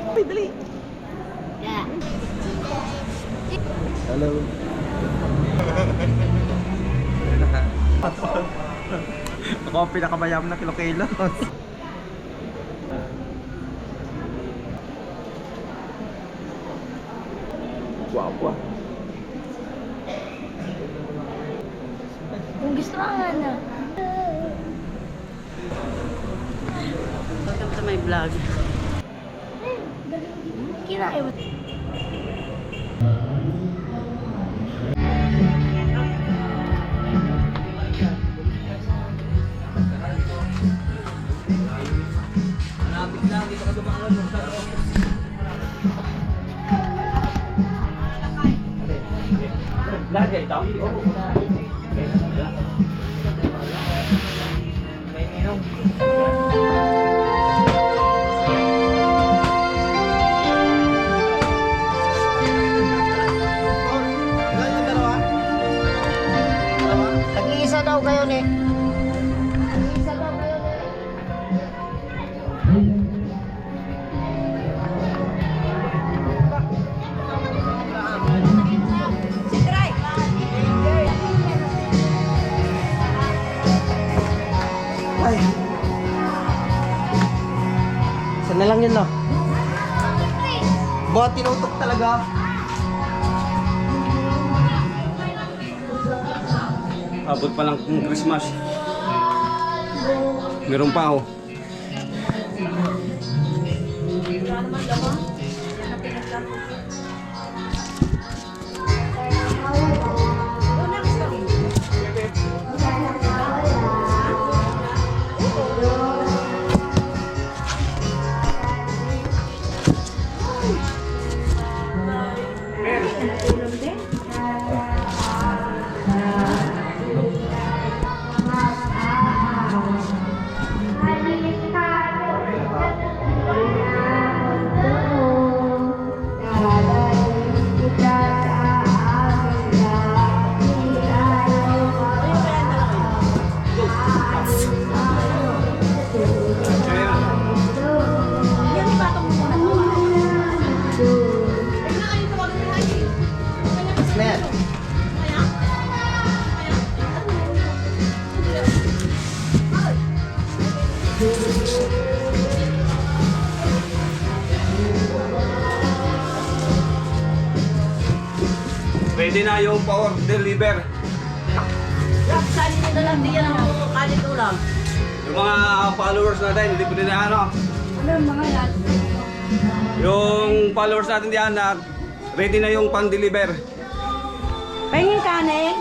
Ay, dali. Yeah. Hello. Ako ang pinakamayam na kilo-kilos. Guwapo. Kung gusto ka na. Welcome to my vlog. Kinain mo. Lagi ito? May minong. Nag-iisa daw kayo ni. Isa daw kayo na. Ay. Isa na lang yun, no? Buhat tinutok talaga. Abot pa lang kung Christmas. Meron pa ako. Ready na yung power deliver. Saan nyo na lang diyan ang kalit ulam? Yung mga followers natin, hindi po din na ano. Ano mga yan? Yung followers natin diyan na ready na yung pang-deliver. Pahingin kanin.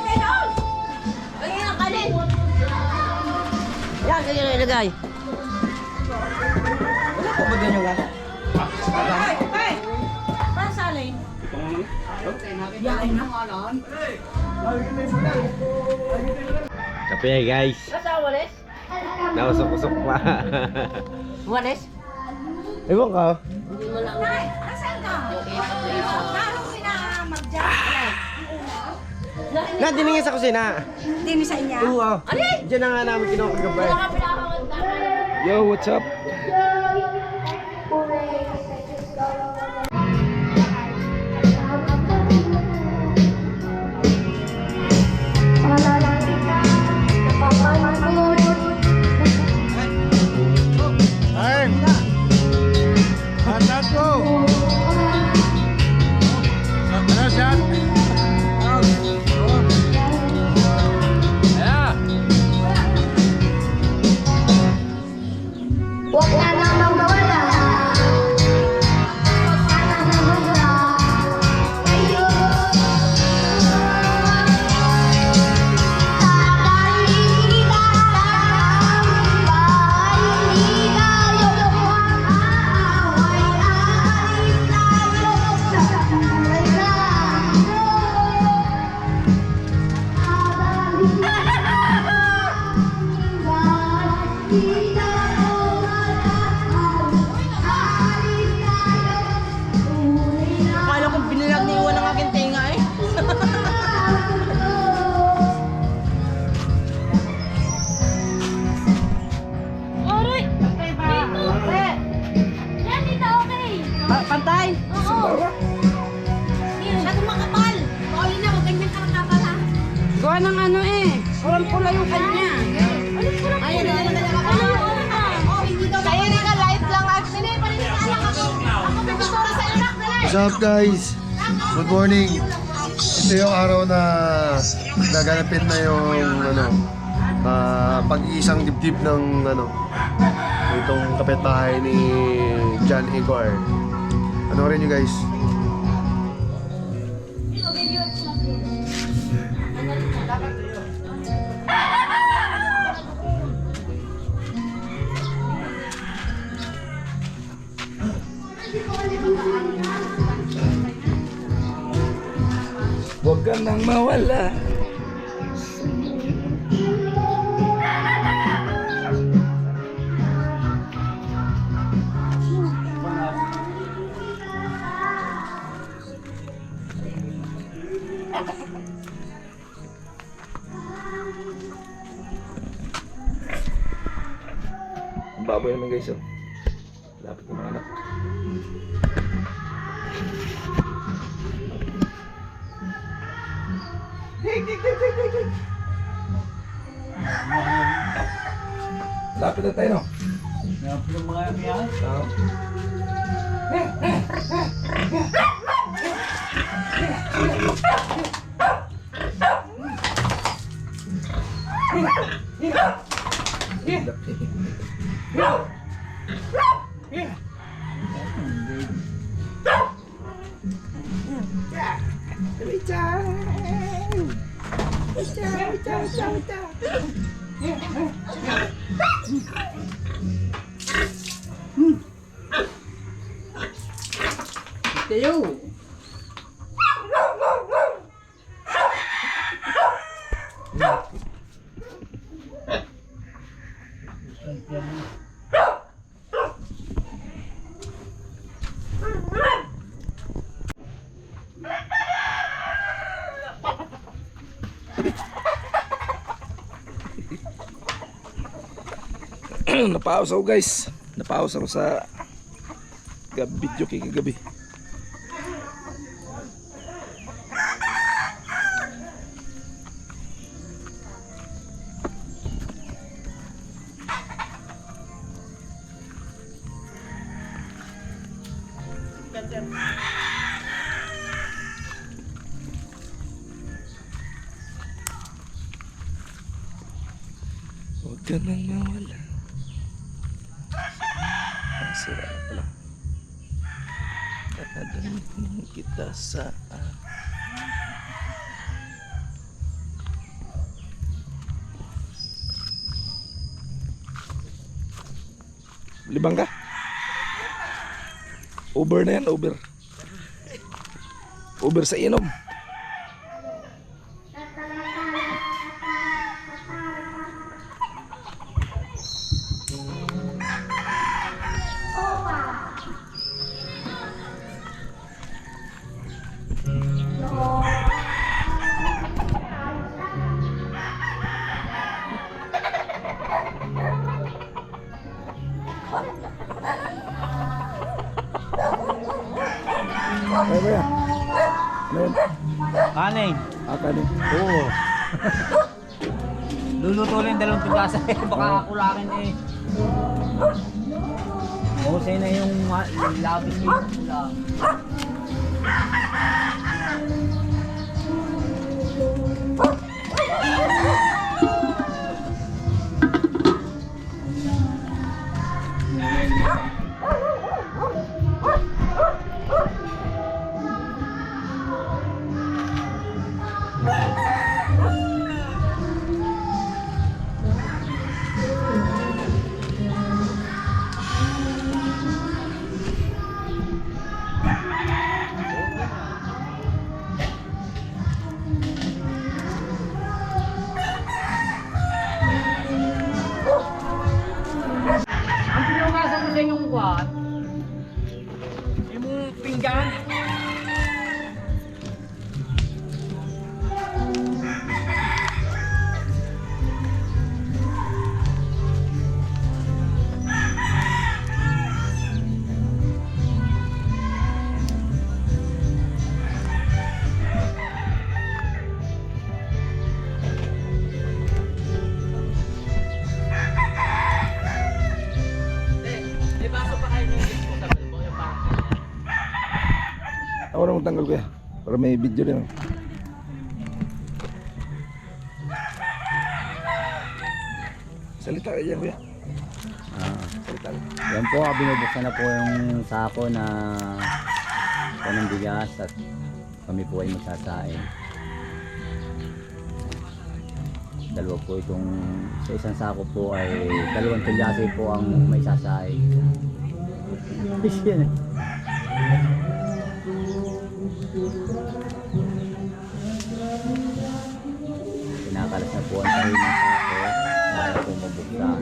Pagin ang kanin. Yan, ganyan na ilagay. Wala po ba din yung gata? Para sa alin? Ito mo naman. Kape guys. Nasa walis? Nausok-usok pa. Walis? Ewan ka. Hindi mo lang. Nasaan ka? Yung ipa to isa. Parang pinamagdyan. Na, diningin sa kusina. Hindi sa inya. Oo. Diyan na nga namin kinukagabay. Wala ka pinakawagdan. Yo, what's up? Pantay? Oo. Masyadong makapal. Pauli na, huwag ganyan ka makapal ha. Gawa ng ano eh. Pulang-pula yung kanya. Ayun na, Oh, hindi daw. Kaya rin ka, light lang. Actually, paniniwala ako. Ako may gusto sa anak na light. What's up guys? Good morning. Ito yung araw na naganapin na yung pag-iisang dibdib ng itong kapitbahay ni John Igor. Ano rin nyo guys? Huwag ka nang mawala. Ang baboy naman guys, oh. Lapit ng mga anak. Lapit na tayo, no? Lapit ng mga yan? Oo. Tayo. Napaos ako guys. Napaos ako sa video kagabi. Huwag ka nang mawala. Sira na pala. Dadalhin kita sa libang ka? Uber na yan, Uber. Uber sa inom. Ay, kuya. Ano yun? Kanin. Kanin. Oo. Luluto lang yung dalawang tugasa eh. Baka kulakin eh. Husay na yung labis dito lang. Yung pinggan. Ako na magtanggal kuya. Para may video rin. Salita ka dyan kuya. Salita ka. Yan po, binubuksan na po yung sako na ng bigas at kami po ay magsasain. Dalawa po itong, sa isang sako po ay 2 tulyase po ang may sasain. Yan eh. Pinakalas na po ang tahi ng sako para po mabuksan.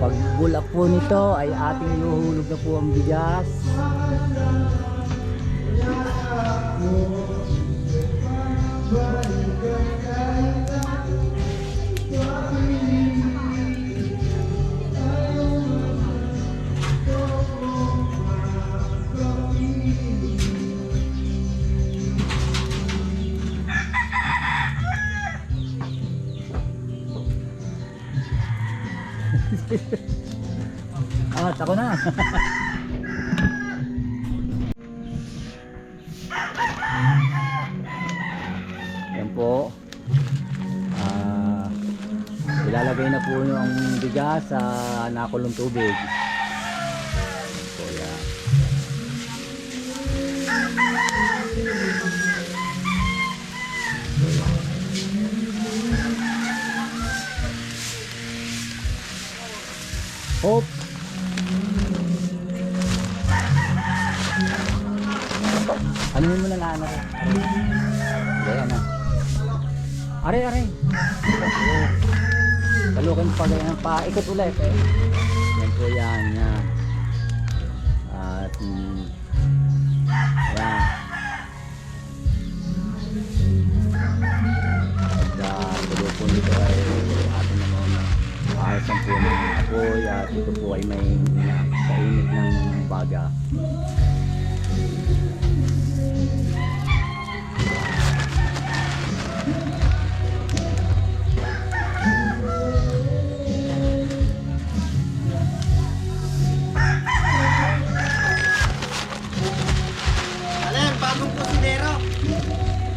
Pagbulak po nito ay ating ihuhulog na po ang bigas. Ako na. Yan po. Ilalagay na po yung bigas sa nakulong tubig. Yan po yan. Hop. Ano mo na ano ko? Ayan na. Are. Talukin pa ganyan pa. Ikot ulit eh. Yan po yan. At yan. At tulo po nito ay atin naman ahasan po ng apoy at ito po ay may kainit ng baga.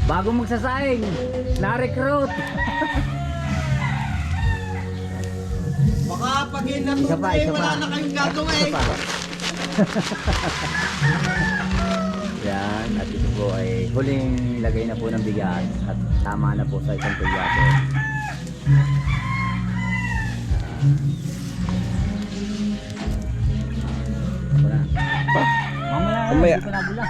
Bagong magsasaing, na-recruit. Baka pag inatod Isa pa. wala na kayong gagawin. Isa pa. Yan, at ito po ay huling lagay na po ng bigas at tama na po sa isang tulyase. Mamaya, Mamaya. hindi ko nabula.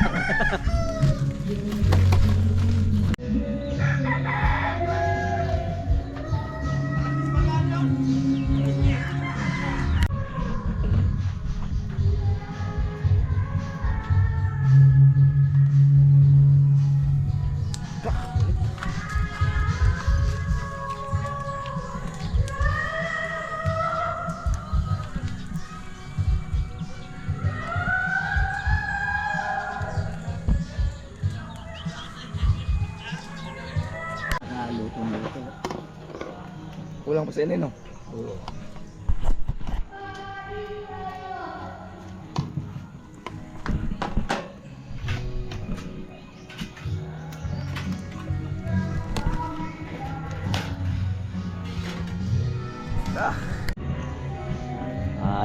Kulang pa sa inyo, no? Oo.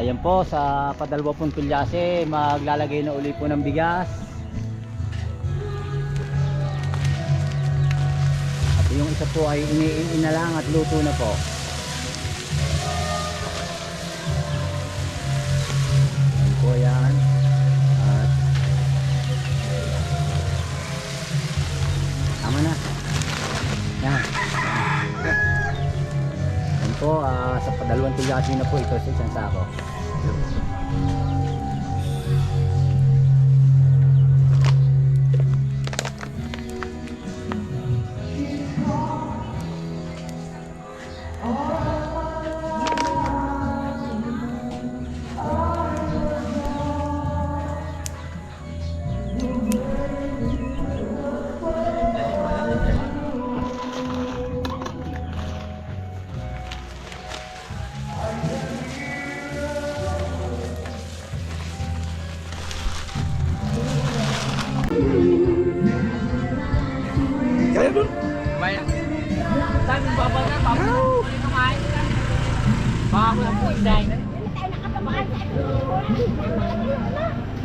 Ayan po, sa padalawang tulyase maglalagay na uli po ng bigas. At yung isa po ay iniin na lang at luto na po. Ayan po bigasin na po ito sa isang sako. Kaya dun.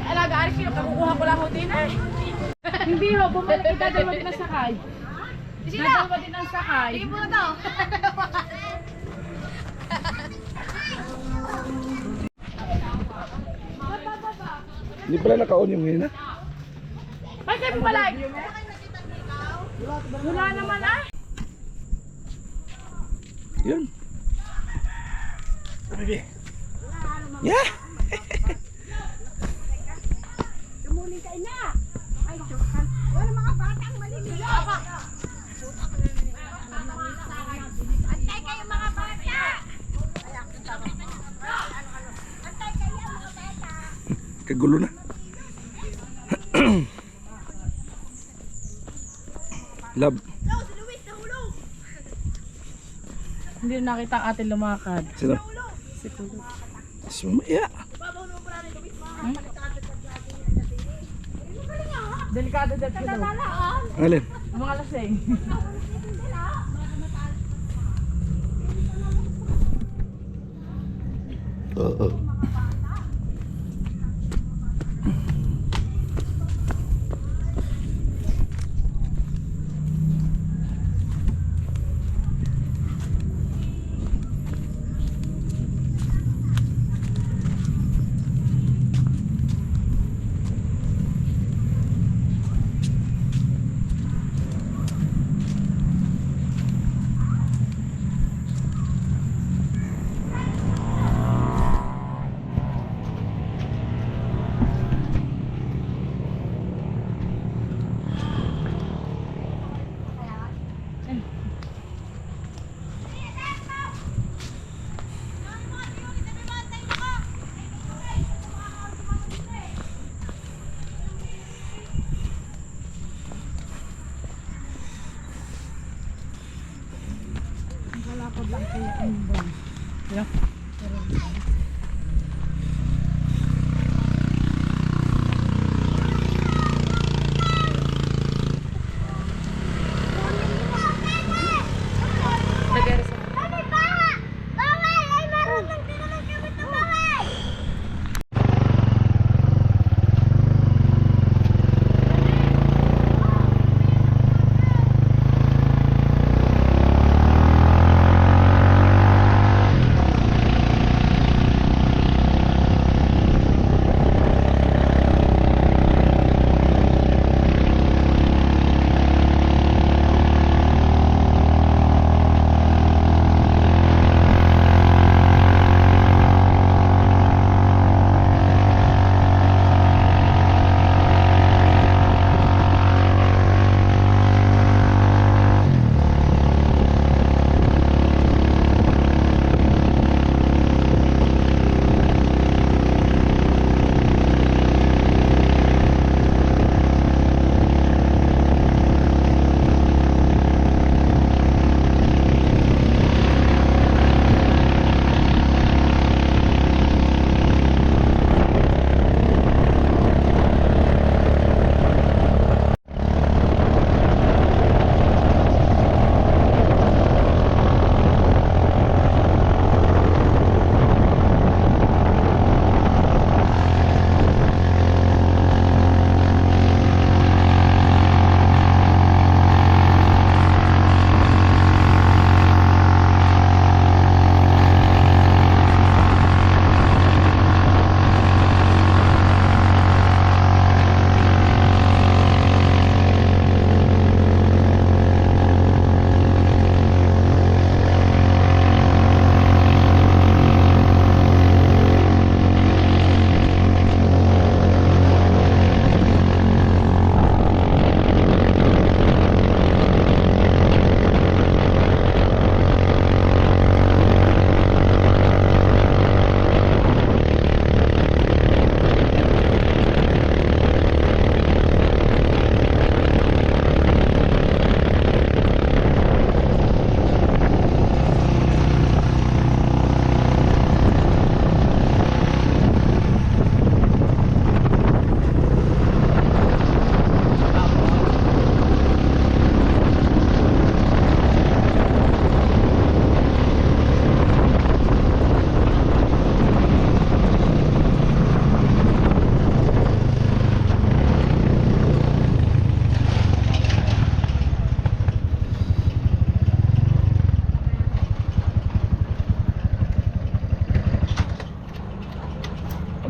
Alagaan, kinukuha ko lang ho din eh. Hindi ho, bumalik kita dalawa din ang sakay. Dalawa din ang sakay. Hindi mo to. Hindi pala naka-on yung ngayon, ha? Ay, kayo bumalik. Wala naman ah. Yun. Baby. Yeah! Antay kayo mga bata! Kagulo na. Love. Hindi nakita ang ating lumakad. Sino? Si mamaya. Delikado dyan sila. Ang alin? Ang mga lasing. Oo.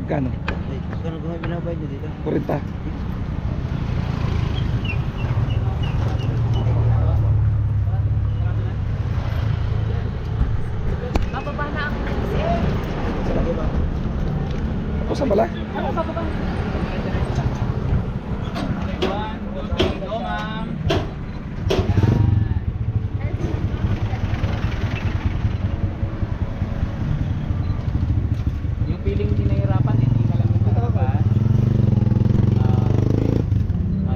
Magkano? Kano kung binabayad nyo dito? 40. Bababa na ako. Tapos na pala? Ano, bababa na. Go, ma'am. Yung feeling hindi nahihirapan, hindi ka lang nahihirapan.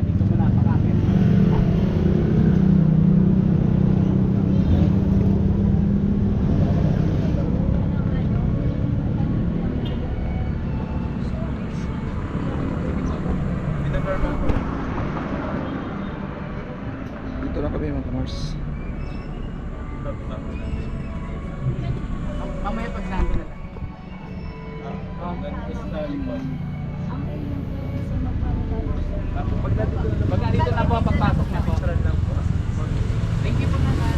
Dito mo na, pakakit. Dito lang kami mga kamars. Mamaya pag nandun na lang. Pag nandito na po, pagpasok na po. Thank you po naman.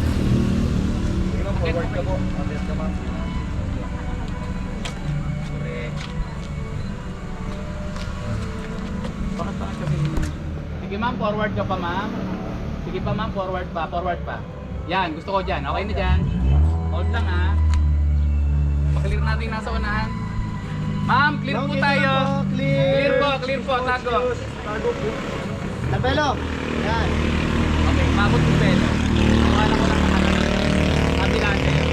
Forward ka po. Bakit pa sabihin mo? Sige ma'am, forward ka pa ma'am. Sige pa ma'am, forward pa. Yan, gusto ko dyan. Okay na dyan. Hold lang ha. Maklear natin yung nasa unahan. Ma'am, clear po tayo. Clear po, tago. Tabelo! Yan. Okay, mabot yung pelo. Wala ko lang kabilaan kayo.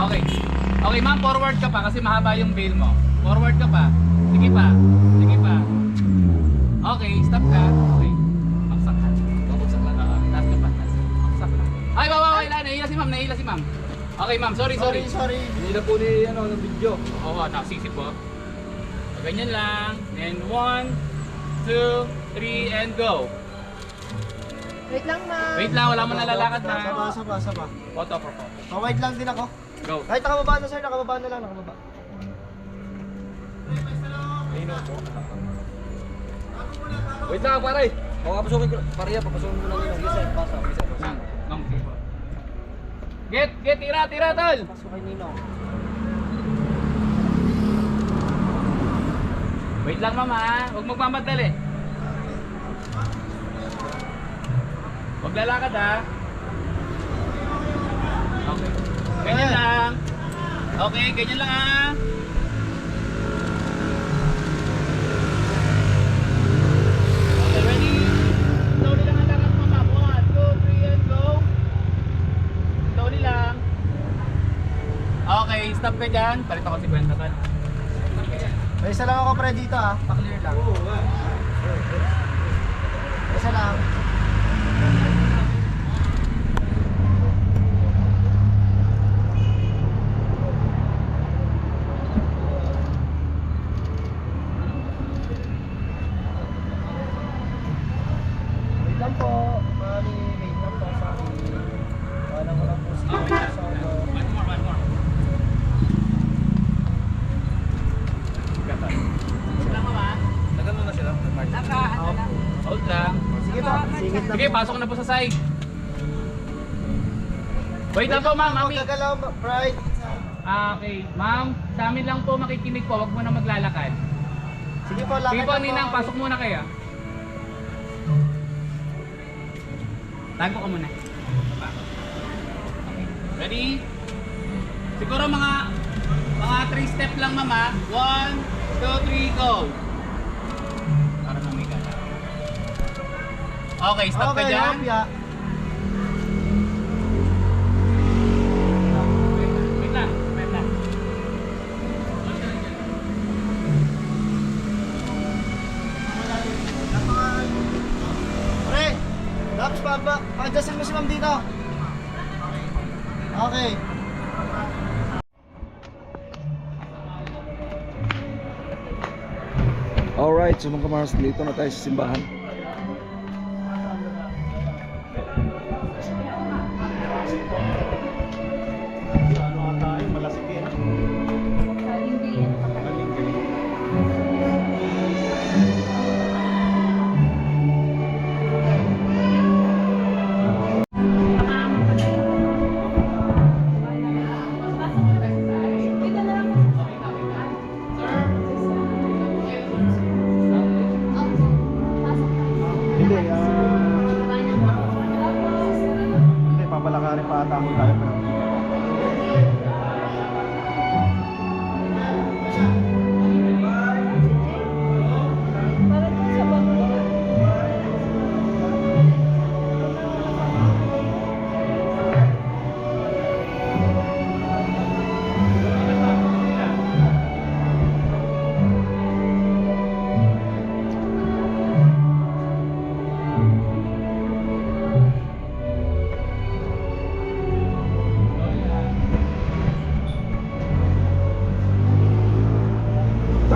Okay. Okay ma'am, forward ka pa kasi mahaba yung bail mo. Forward ka pa. Sige pa. Okay, stop ka. Okay. Maksak ka. Maksak lang. Taas ka pa. Maksak lang. Ay, bawa. Nahila si ma'am. Okay ma'am, sorry. Hindi na po ni ng video. Oo, naksisip po. Ganyan lang. And 1, 2, 3, and go. Wait lang, ma'am. Wait lang, wala mo nalalakad na. Saba. Photo for photo. Pawide lang din ako. Go. Kahit nakababa na sir, nakababa na lang. Wait lang, pare. Papasukin ko. Pare, papasukin ko lang yung isa. Nang. Get, tira, tol. Pasok kay Nino. Wait lang mama, huwag magmamadali. Huwag lalakad ha. Okay. Ganyan lang. Okay, ganyan lang ha. Okay, ready? Slowly lang ang lakad mama. 1, 2, 3, and go. Slowly lang. Okay, stop ka dyan. Palit ako 50 ka. May isa lang ako pre dito pa-clear lang. Isa lang. Wait lang po. Mami, wait lang po. Sorry. Wala ko lang po si One more. Wait lang mama. Tagal mo na sila. Hold lang. Sige po. Singit lang Sige, po. pasok na po sa side. Wait lang po, ma'am. Mami. Gagalaw, Pride. Okay. Ma'am, sa amin lang po makikinig po. Huwag mo na maglalakad. Sige po, lakad Sige po, lang Ninang. Pasok muna kayo. Tago ka muna. Okay. Ready? Siguro mga 3 step lang, mama. 1, 2, 3, go. Para may gana. Okay, stop ka dyan. Hopya. Wait lang. Pre, Dax, pa-adjustin mo si ma'am dito. Okay. Alright, so mga kamars, dito na tayo sa simbahan. Dito na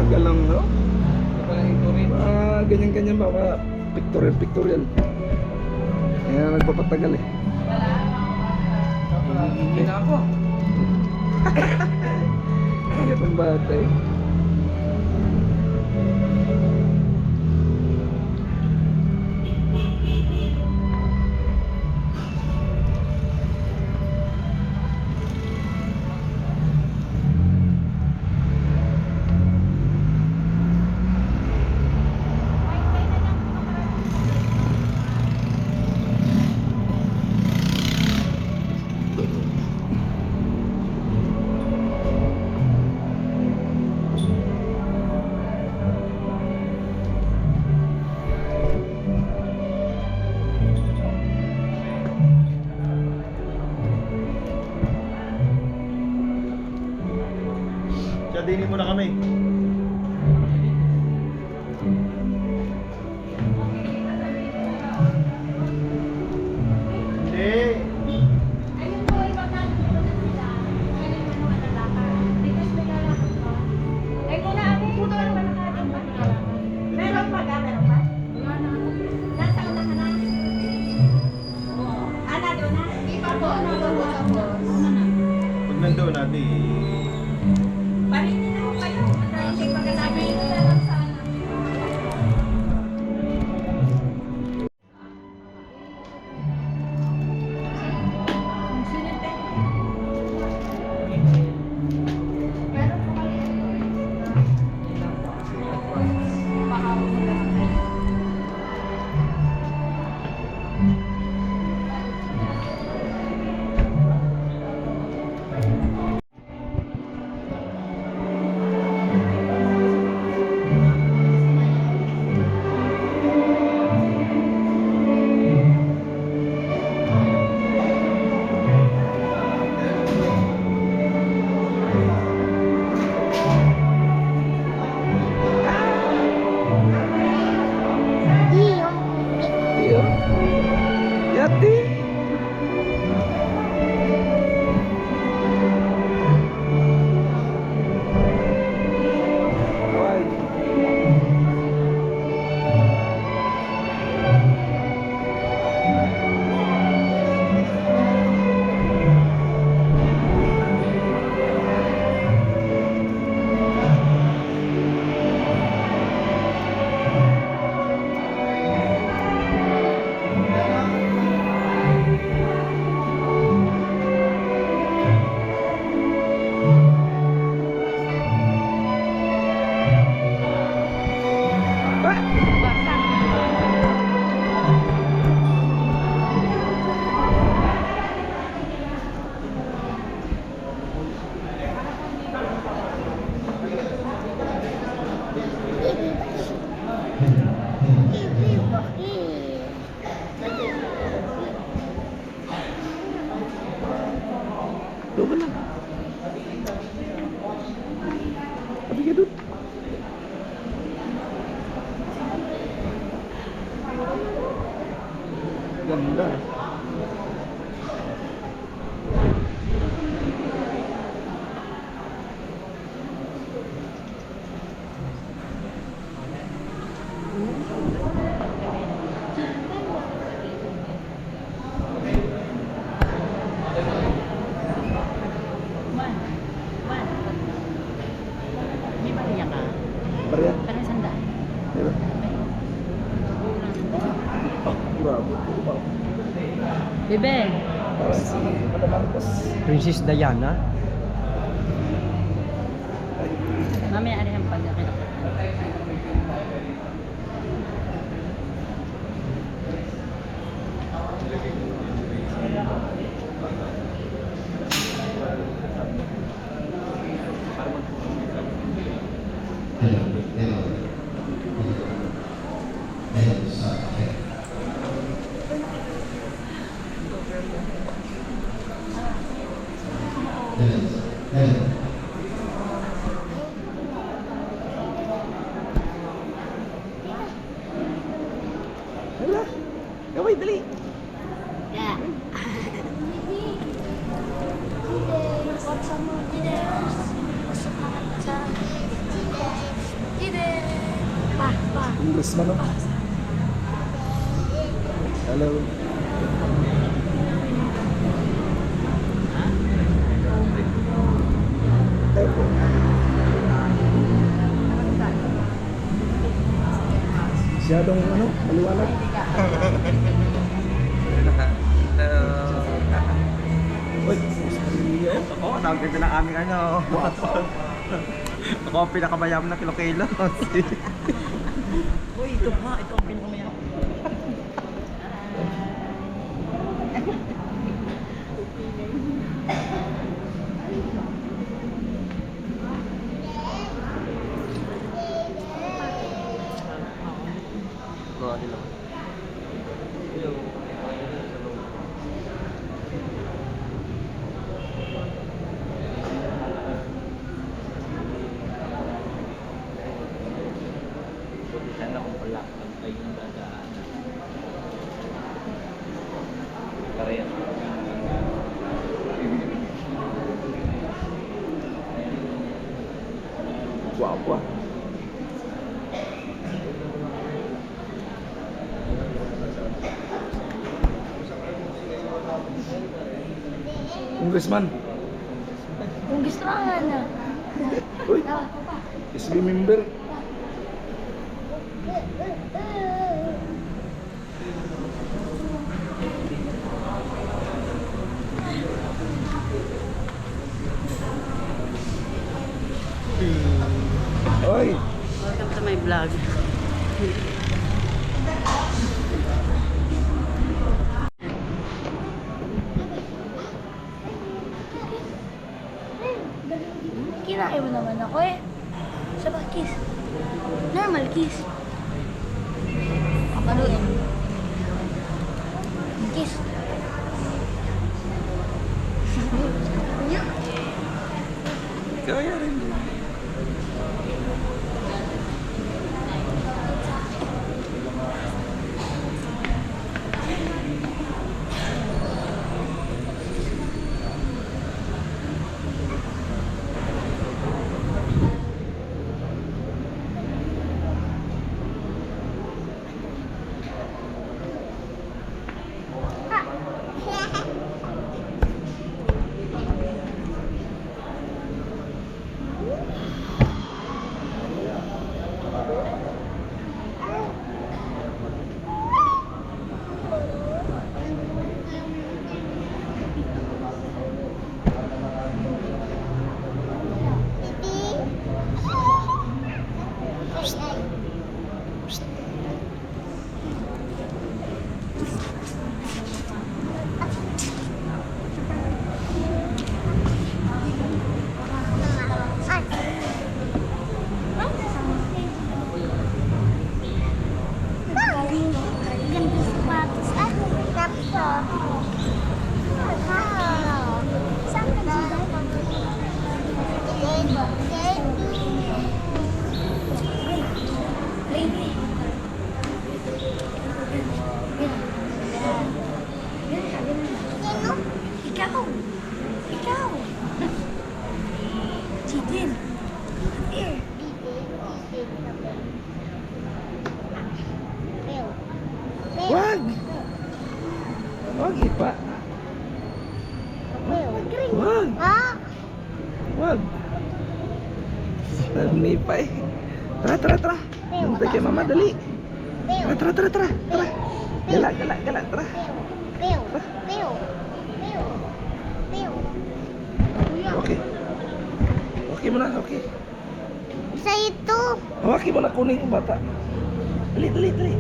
Bagal lang, no? Ganyan-ganyan ba? Pictorial. Kaya nagpapatagal eh. Hindi na ako. Itong bata eh. Dinin mo na kami. Hindi. Ayun po, ibang natin po na sila. Ayun po naman lalakad. Dito sila lalakad po. Ay, kuna, puto lang ba nakadang ba? Meron pa ka? Meron pa? Nasa ka na? Ana, doon na? Ipa po. Pag nandoon natin, Parinig na po kayo. Kasi pagkatabi nyo na lang sana. Yati. Doon ka lang. Sabi ka doon. Ganda. Barya. Diba? Grabe. Bebe. Parang si Madam Marcos. Princess Diana. Mamaya ano yung pagkakita. Hala. Gaway, dali. Congressman, no? Hello. Masyadong ano, maliwanag. Uy, Oo, ang ganda ng aming ano. Ako ang pinakamayaman na kilo-kilo. Uy, ito nga. Ito ang pinakamayaman. Sana kung pala ang tayo ng dadaan. Parehas. guwapo. Congressman. Kung gusto ka nga na. Uy, SB member. Oy, Welcome to my vlog. Kinain mo naman ako eh. Sa ba kiss? Normal kiss. Papaluin. Kiss. kaya rin. Ganda sapatos at tapso. Saan ka Lady. Sino? Ikaw. Ikaw. Jidin. Here. Wag! Wag, ipa. Wag! Ah! Wag! Nagmipay. Tara, tara, tara. Nantay kay mama, dali. Tara, tara, tara, tara. Tara. Gala, gala, gala, tara. Pew. Pew. Pew. Pew. Okay. Okay mo na, okay. Sa ito. Okay mo na, kunin yung bata. Dali, dali, dali.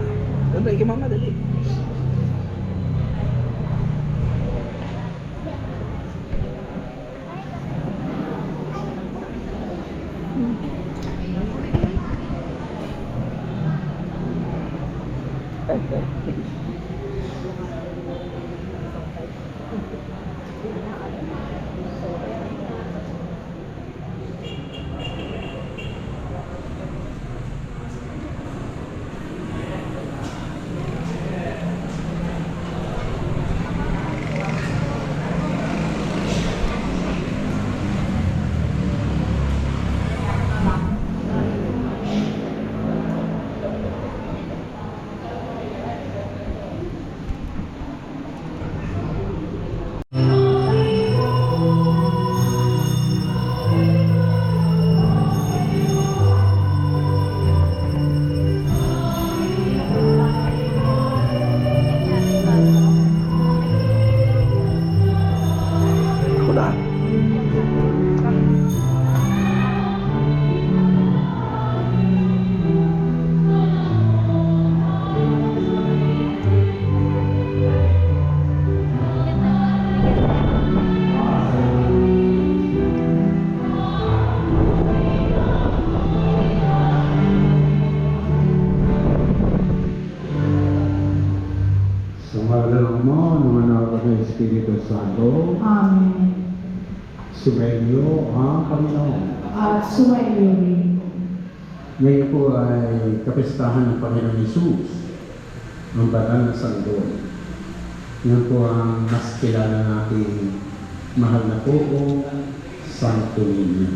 Nantay kay mama, dali. Sumainyo ang Panginoon. At sumainyo rin. Ngayon po ay kapistahan ng Panginoon Hesus, ang banal na sanggol. Yan po ang mas kilala nating mahal na poong Santo Niño.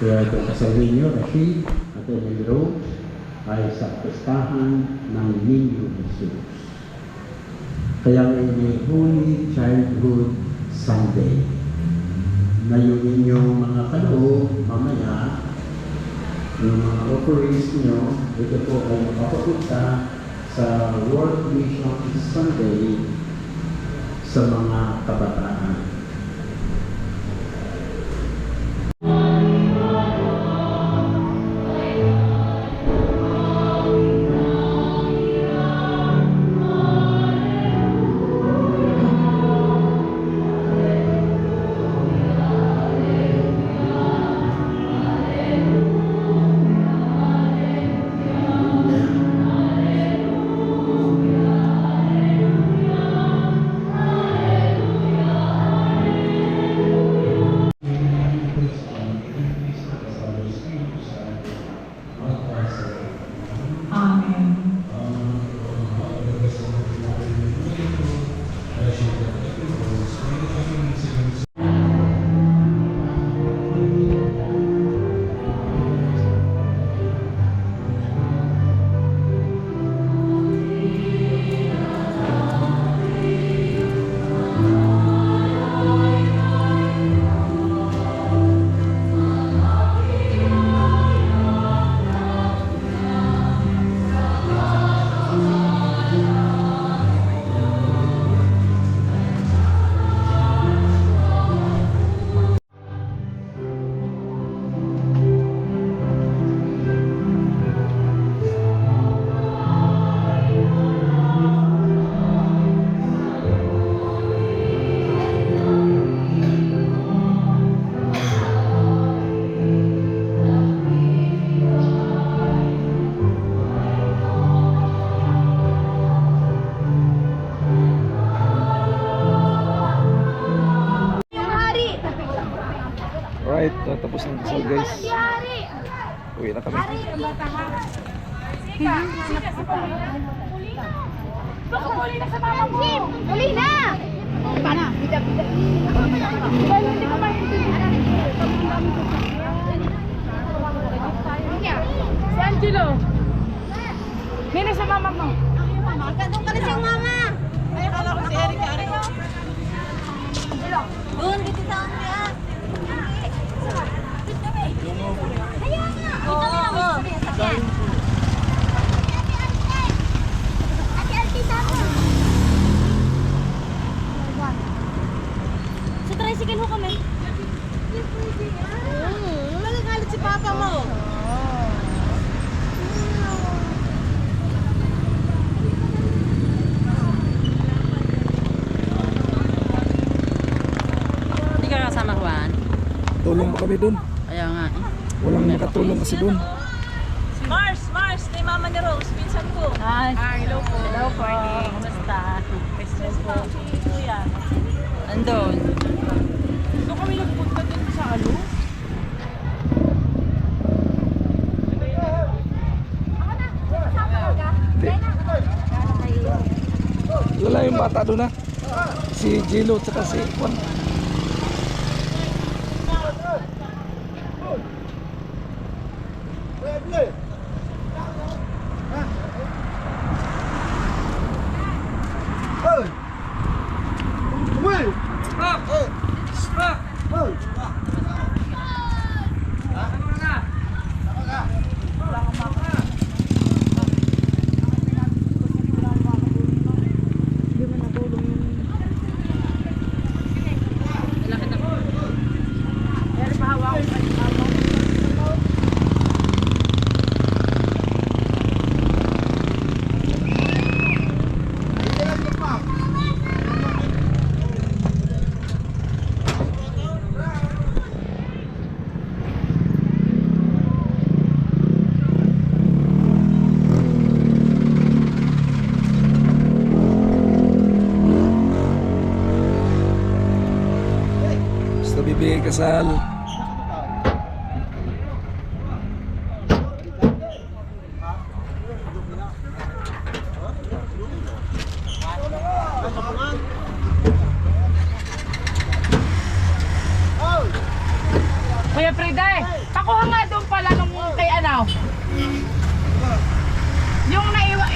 Kaya itong kasal ninyo, Rashid at Emily Rose, ay sa kapistahan ng Niño Hesus. Kaya may Holy Childhood Sunday na yung inyong mga kaloob mamaya, yung mga offerings nyo, ito po ay makapapunta sa World Mission Sunday sa mga kabataan. Amen. Alright, tapos ng kasal guys. Uwi na kami. Huli na sa mama mo! Huli na! Paano? Bida-bida. Hindi ko maintindihan. Si Angelo. Nina sa mama mo. Doon ka na siyang mama! Ay, akala ko si Eric. Doon, dito sa kanya. Kaya nga! Ito na lang gusto sa sakyan. Ate Alti sa ako. Sa tricycle ho kami. Malagalit si papa mo. Hindi ka kasama, Juan? Tulong mo kami dun. Kaya nga eh. Walang makatulong kasi dun. Mars, ni mama ni Rose, pinsan ko. Hi. Hello po. Hello po. Kumusta? Christmas po. Si Kuya. Andun. So kami nagpunta dun sa ano? Wala yung bata dun ha. Si Jilo tsaka si Juan. Rizal. Kuya Frida pakuha nga doon pala nung kay ano. Yung naiwa...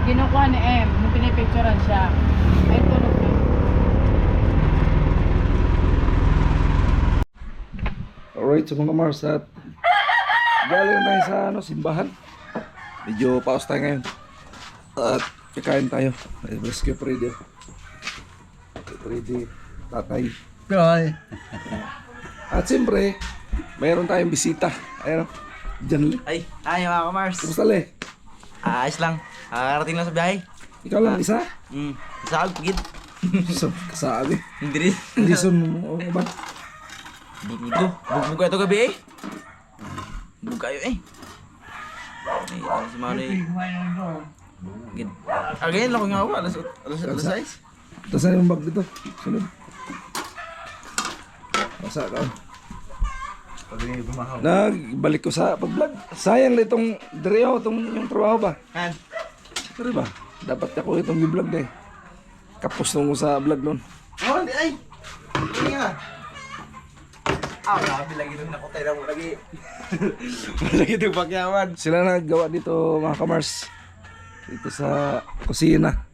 Kinukuha ni M, nung pinipicturean siya. Ay, tulog na. Alright, so mga Mars, at galing tayo sa simbahan. Medyo pause tayo ngayon. At kakain tayo. Ay, rescue Freddy. Freddy, tatay. At siyempre, mayroon tayong bisita. Ayun, dyan li. Ay, mga kamars. Kumusta li? Ayos lang. Nakakarating lang sa biyahe. Ikaw lang isa? Isa pagid. So, kasabi. Hindi rin. Listen mo ba? Bugo. Bugo kayo ito gabi eh. Bugo kayo eh. Ay, ano si Manoy? Gid. Again lang ko nga ako. Alas 6. Tapos na yung bag dito. Sunod. Masa ka. Nagbalik ko sa pag-vlog. Sayang lang itong Dreo, yung trabaho ba? Pero ba? Dapat ako itong i-vlog na eh. Kapos nung sa vlog nun. Oh, hindi ay. Hindi nga. Grabe lagi nung nakutay na mo lagi. Lagi itong pakyawan. Sila naggawa dito mga kamars. Dito sa kusina.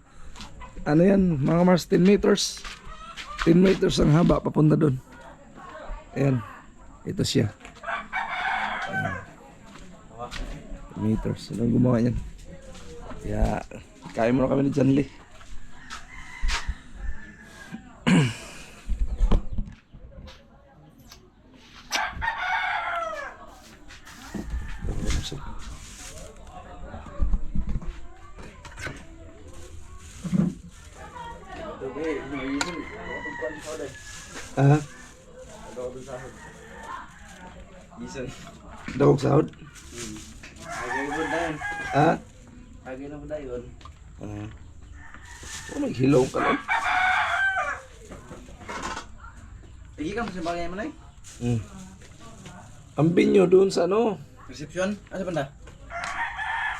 Ano yan mga kamars? 10 meters. 10 meters ang haba papunta doon. Ayan. Ito siya. Ayan. 10 meters. Anong gumawa yan? Kaya kain muna kami ni Janly. Ah, dawag sahod? Ah? Lagi na mo na yun. Oh, may hilaw ka lang. Lagi ka mo sa bagay mo na Ang binyo doon sa ano? Reception? Asa banda?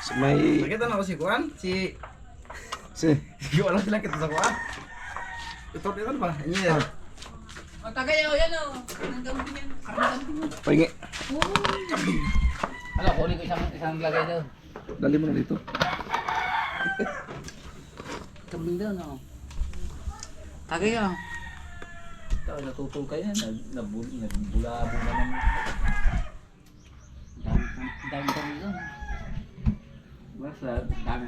Sa may... Nakita na ako si Kuan. Si... Wala sila kita sa Kuan. Ito din ba? Engineer. Tagayaw yan o. Ang gamping yan. Pahingi. Ano, kunin ko isang lagay doon. Dali mo na dito. Kambing doon, no? Tagay ah. Ito, natutol ka yan. Nagbula-bula naman. Dami doon. Basta, dami.